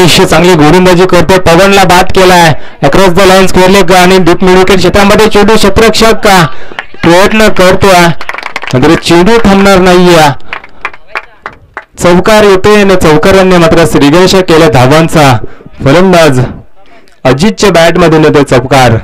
रमेश चांगली गोलंदाजी करतो. पवनला बाद केलाय across the line square leg आणि डीप मिड विकेट क्षेत्रामध्ये चेंडू क्षेत्ररक्षक प्रयत्न करतोय मात्र चेंडू थांबणार नाहीये. चौकार येतोय आणि चौकारांनी मात्र श्रीगणेश केल्या धावांचा. फलंदाज अजितच्या बॅट मधून येतोय चौकार.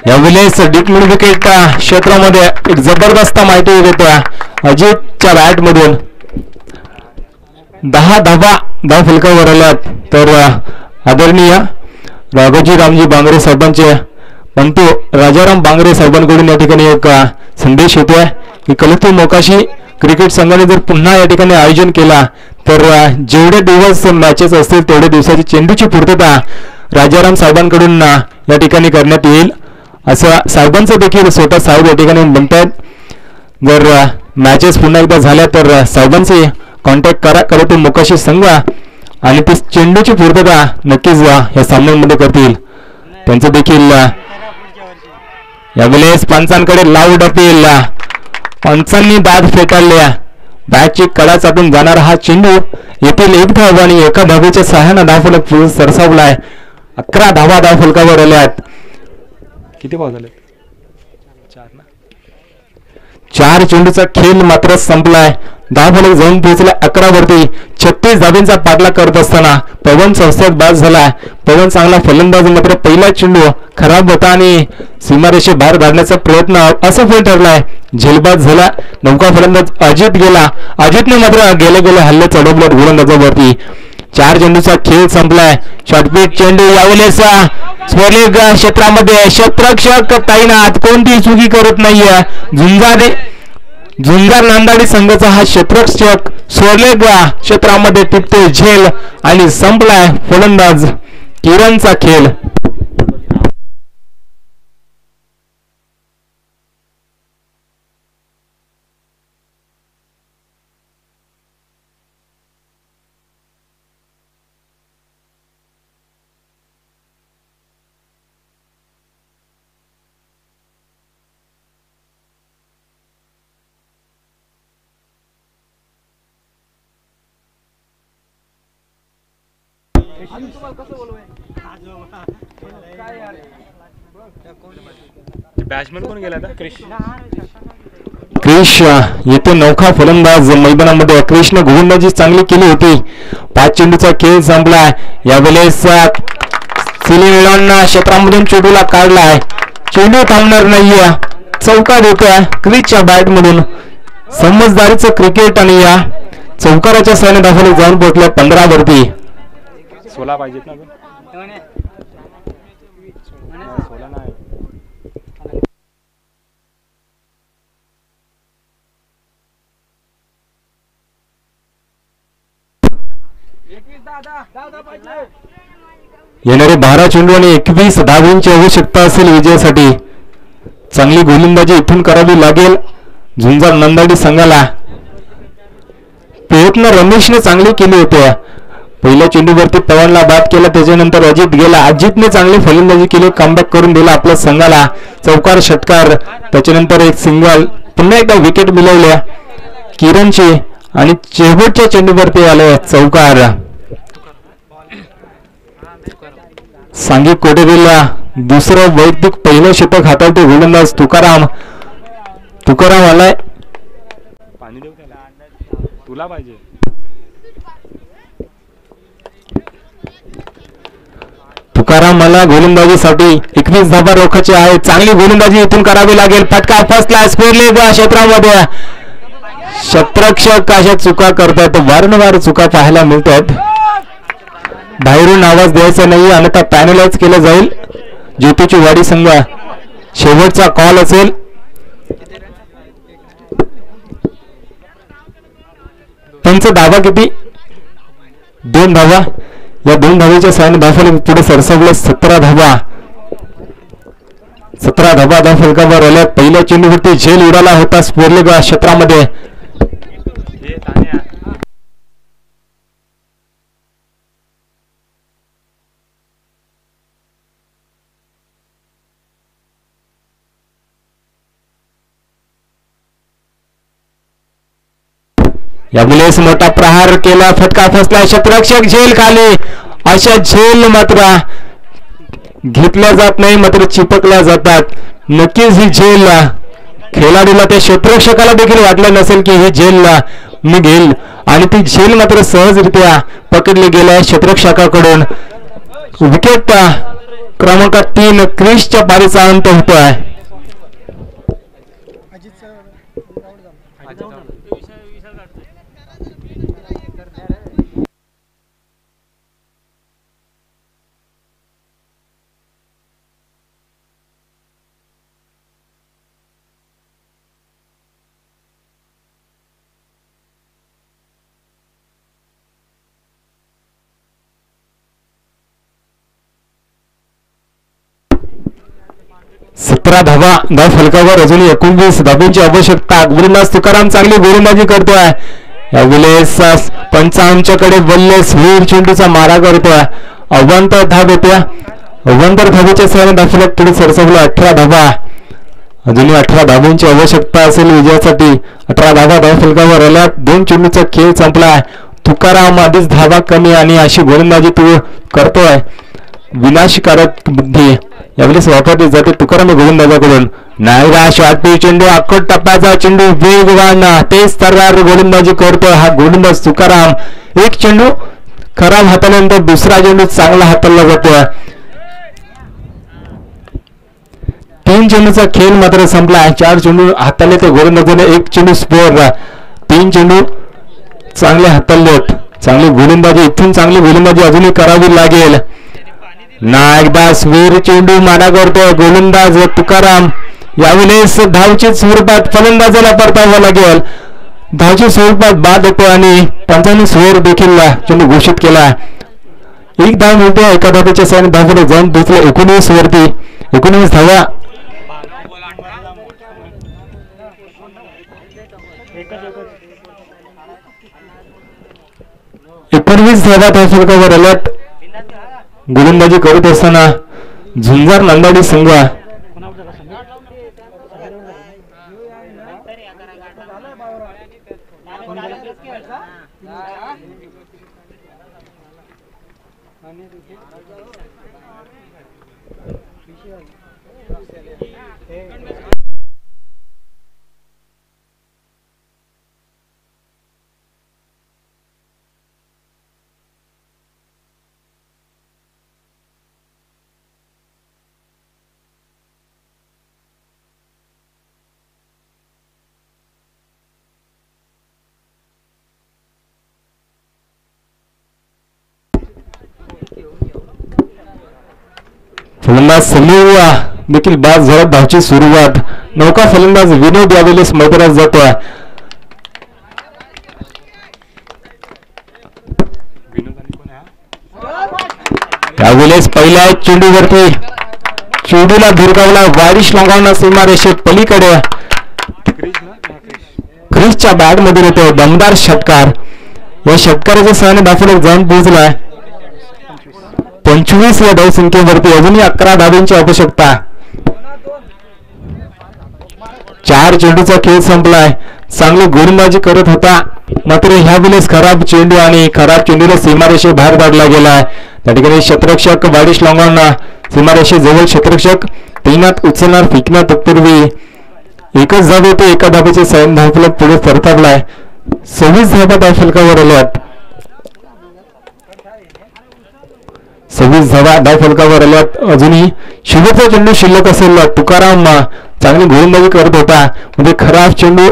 यावेळेस डीप मिड विकेट क्षेत्रामध्ये एक जबरदस्त माहिती देतोय अजितच्या बॅट मधून. 10 धावा फलकावर आल्यात. तर आदरणीय राघोजी रामजी बांगरे साहेबांचे पंतू राजाराम बांगरे साहेबांकडून या ठिकाणी एक संदेश येतोय की कलतू मोकाशी क्रिकेट संघाने जर पुन्हा या ठिकाणी आयोजन केला तर जेवढे दिवस मॅचेस असतील तेवढे दिवसाची चेंडूची पूर्तता राजाराम साहेबांकडून या ठिकाणी करण्यात येईल असं साहेबांचं देखील स्वतः साहेब या ठिकाणी म्हणतात. जर मॅचेस पुन्हा एकदा झाल्या तर साहेबांचे कॉन्टॅक्ट करा कलतू मोकाशी संघ आणि ती चेंडूची पूर्तता नक्कीच या सामन्यांमध्ये करतील. त्यांचं देखील यावेळेस पंचांकडे लाऊड अपील. पंचांनी दाद फेटाळल्या. बॅटची कडा चाटून जाणारा हा चेंडू येथील एक धाव आणि एका धावेच्या सहाय्यानं धावफलक सरसावलाय. 11 धावा धावफलकावर आल्यात. किती धावा झाले? 4 चेंडूचा खेळ मात्र संपलाय. धावफलक जाऊन पोहोचला 11 वरती. 36 धावांचा पाठलाग करत असताना पवन संस्थेत बाद झाला. पवन चांगला फलंदाज मात्र पहिला चेंडू खराब होता आणि सीमारेषे बाहेर काढण्याचा प्रयत्न असफल ठरलाय. झेलबाद झाला. नौका फलंदाज अजित गेला. अजितने मात्र गेले हल्ले चढवले गोलंदाजावरती. 4 चेंडूचा खेळ संपलाय. शॉर्टपिच चेंडू यावेळेस स्क्वेअर लेग क्षेत्रामध्ये क्षेत्ररक्षक तैनात. कोणतीही चुकी करत नाहीये. झुंजार नांदाडी संघाचा हा क्षेत्ररक्षक स्क्वेअर लेग क्षेत्रामध्ये टिपते झेल आणि संपलाय फलंदाज किरणचा खेळ. बॅट्समन कोण गेला था? क्रिश येथे नौका फलंदाज मैदानामध्ये. क्रिशने गोलंदाजी चांगली केली होती. 5 चेंडूचा खेळ संपला. यावेळेस सिलिन क्षेत्रामधून चेंडूला काढलाय. चेंडू थांबणार नाहीये. चौकार देतोय क्रिशच्या बॅट मधून. समजदारीचं क्रिकेट आणि या चौकाराच्या साहाय्याने धावफलक जाऊन पोहोचले 15 वरती. 16 पाहिजेत ना. 16 नाही. येणारे 12 चेंडू आणि 21 धावांची आवश्यकता असेल विजयासाठी. चांगली गोलंदाजी इथून करावी लागेल झुंजार नंदाडी संघाला. प्रयत्न रमेशने चांगले केले होते. पहिल्या चेंडूवरती पवनला बाद केला. त्याच्यानंतर अजित गेला. अजितने चांगली फलंदाजी केली. कमबॅक करून दिला आपल्या संघाला. चौकार षटकार त्याच्यानंतर एक सिंगल. पुन्हा एकदा विकेट मिळवल्या किरणची आणि शेवटच्या चेंडूवरती आले चौकार. सांघिक कोटेरीला दुसरं वैयक्तिक पहिलं षटक हाताळते गोलंदाज तुकाराम आलाय. पाणी देऊ त्याला. तुला पाहिजे. तुकाराम मला गोलंदाजीसाठी 21 धावा रोखाचे आहे. चांगली गोलंदाजी इथून करावी लागेल. फटका फसला स्क्वेअर लेग क्षेत्रामध्ये. क्षेत्ररक्षक अशा चुका करतात. वारंवार चुका पाहायला मिळतात. बाहेरून आवाज द्यायचा नाही अन्यथा पॅनलाइज केलं जाईल. ज्योतीची वाडी संघ शेवटचा कॉल असेल. त्यांचा धावा किती? 2 धावा. या 2 धावेच्या साहाय्याने धावफलक पुढे सरसावले. 17 धावा. 17 धावा धावफलकावर आल्या. पहिल्या चेंडूवरती झेल उडाला होता स्पोर्ले क्षेत्रामध्ये. यावेळेस मोठा प्रहार केला. फटका फसला. क्षेत्ररक्षक झेल खाली. अशा झेल मात्र घेतल्या जात नाही, मात्र चिपकल्या जातात. नक्कीच ही झेल खेळाडूला त्या क्षेत्ररक्षकाला देखील वाटलं नसेल की ही झेल मी घेईल आणि ती झेल मात्र सहजरित्या पकडली गेल्या क्षेत्ररक्षकाकडून. विकेट क्रमांक 3 क्रिसच्या पारीचा अंत होतोय. सतरा धावा धावफलकावर. अजून 19 धावांची आवश्यकता. गोलंदाज तुकाराम चांगली गोलंदाजी करतोय. यावेळेस पंचांच्याकडे बल्लेस वीर चेंडूचा मारा करतोय. अवांतर धाव येत्या. अवांतर धावेच्या सहाय्याने धावफलक पुढे सरसावला. 18 धावा. अजूनही 18 धावांची आवश्यकता असेल विजयासाठी. 18 धावा धावफलकावर आल्या. 2 चेंडूचा खेळ संपलाय. तुकाराम आधीच धावा कमी आणि अशी गोलंदाजी तू करतोय. विनाशकारक बुद्धी यावेळेस वापरली जाते तुकाराम गोलंदाजाकडून. नायरा शॉर्टपी चेंडू. अख्खट टप्प्याचा चेंडू वेगवान तेज तर्रार गोलंदाजी करतोय हा गोलंदाज तुकाराम. एक चेंडू खराब हाताळल्यानंतर दुसरा चेंडू चांगला हाताळला जातोय. 3 चेंडूचा खेळ मात्र संपला. 4 चेंडू हाताळले ते गोलंदाजाने. 1 चेंडू स्कोअर. 3 चेंडू चांगले हाताळलेत. चांगली गोलंदाजी. इथून चांगली गोलंदाजी अजूनही करावी लागेल. नागदास वीर चेंडू मारा करतोय गोलंदाज तुकाराम. यावेळेस धावच्या स्वरूपात फलंदाजाला परतावं लागेल. धावच्या स्वरूपात बाद होतो आणि पंचांनी स्कोअर देखील चेंडू घोषित केला. 1 धाव मिळते. एका धावेच्या सहाय्याने धावफलक जाऊन पोहोचले 19 वरती. 19 धावा. 19 धावा धावफलकावर आल्यात. गोलंदाजी करत असताना झुंजार नांदाडी संघ फलंदाज समीर देखील बाद झाला. धावची सुरुवात. नौका फलंदाज विनोद यावेळेस मैदानात जातोय. यावेळेस पहिल्या चेंडूवरती चेंडूला भिरकावला. वारिश लोंगावणं सीमारेषेत पलीकडे क्रिसच्या बॅट मध्ये येतो. दमदार षटकार. या षटकाराच्या सहाय्याने धावफलक जाऊन पोहोचलाय 25 या धावसंख्येवरती. अजूनही 11 धावांची आवश्यकता. 4 चेंडूचा खेळ संपलाय. चांगली गोलंदाजी करत होता, मात्र ह्या वेळेस खराब चेंडू आणि खराब चेंडूला सीमारेषे बाहेर काढला गेलाय. त्या ठिकाणी क्षेत्ररक्षक वाडिश लोंगावणं सीमारेषेजवळ क्षेत्ररक्षक तैनात उचलणार फेकणार तत्पूर्वी एकच धाव होते. एका धावेचे सैन धावफलक पुढे सरसावलाय. 26 धावा धावफलकावर आल्यात. 26 धावा धावफलकावर आल्यात. अजूनही शेवटचा चेंडू शिल्लक असेल. तुकाराम चांगली गोलंदाजी करत होता, म्हणजे खराब चेंडू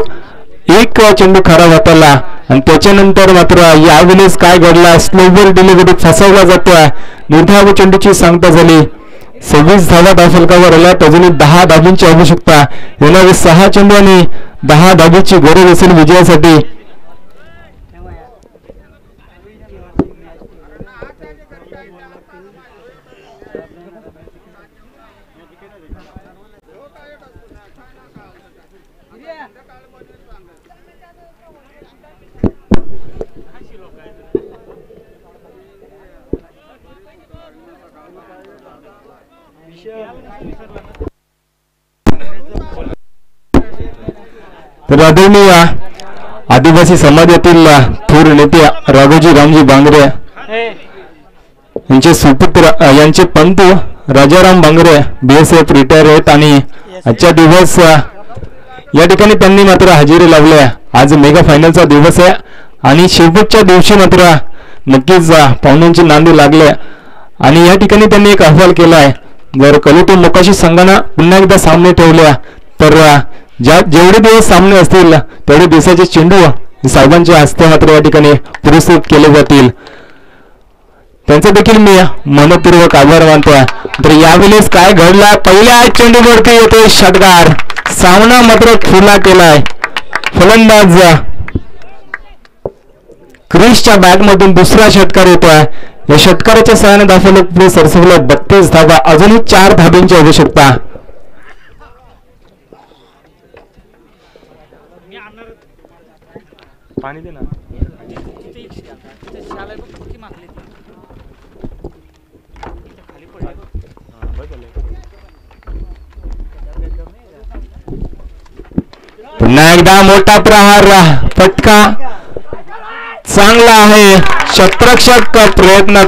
एक चेंडू खराब हाताळला आणि त्याच्यानंतर मात्र यावेळेस काय घडला, स्लोवर डिलिव्हरी फसवला जातोय. निर्धाव चेंडूची सांगता झाली. 26 धावा धावफलकावर आल्यात. अजूनही 10 धावांची आवश्यकता. येणारे 6 चेंडू आणि 10 धावांची गरज असेल विजयासाठी. तर आदरणीय आदिवासी समाजातील थोर नेते राघोजी रामजी बांगरे यांचे सुपुत्र यांचे पंत राजाराम बांगरे BSF रिटायर आहेत आणि आजच्या दिवस या ठिकाणी त्यांनी मात्र हजेरी लावली आहे. आज मेगा फायनलचा दिवस आहे आणि शेवटच्या दिवशी मात्र नक्कीच पाहुण्यांची नांदी लागले आणि या ठिकाणी त्यांनी एक अहवाल केला आहे. जर कलोटू मोकाशी संघानं पुन्हा एकदा सामने ठेवले तर जेवढे दिवस सामने असतील तेवढे दिवसाचे चेंडू साहेबांच्या हस्ते मात्र या ठिकाणी पुरस्कृत केले जातील. त्यांचा देखील मी मनपूर्वक आभार मानतोय. तर यावेळेस काय घडला, पहिल्या चेंडूवरती येतोय षटकार, सामना मात्र खुला केलाय. फलंदाज क्रिसच्या बॅटमधून दुसरा षटकार येतोय. या षटकाराच्या सहाय्याने दाखवलं पुढे सरसवलं 32 धावा, अजूनही 4 धाब्यांची आवश्यकता. पाणी दे ना. पुन्हा एकदा मोठा प्रहार, फटका चांगला आहे. क्षेत्ररक्षक प्रयत्न